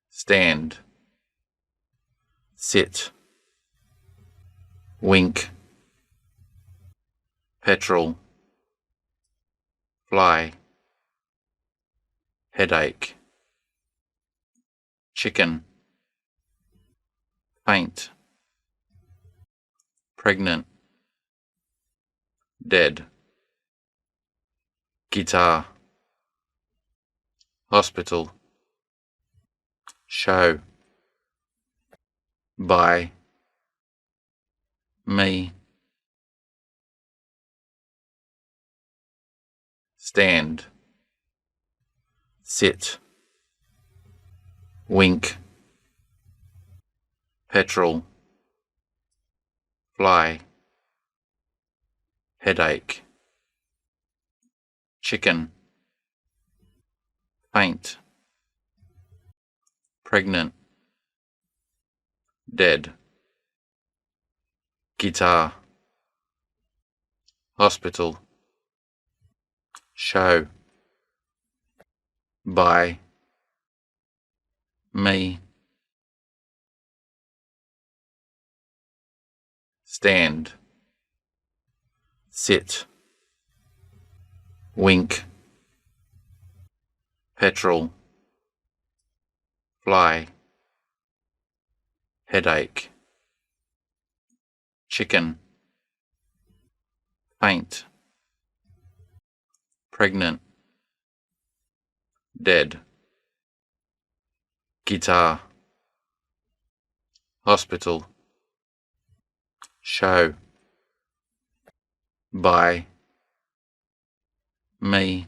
stand, sit, wink, petrol, fly, headache, chicken, faint, pregnant, dead, guitar, hospital, show, by, me, stand, sit, wink, petrol, fly, headache, chicken, faint, pregnant, dead, guitar, hospital, show, by, me, stand, sit, wink, petrol, fly, headache, chicken, faint, pregnant, dead, guitar, hospital, show, by, me,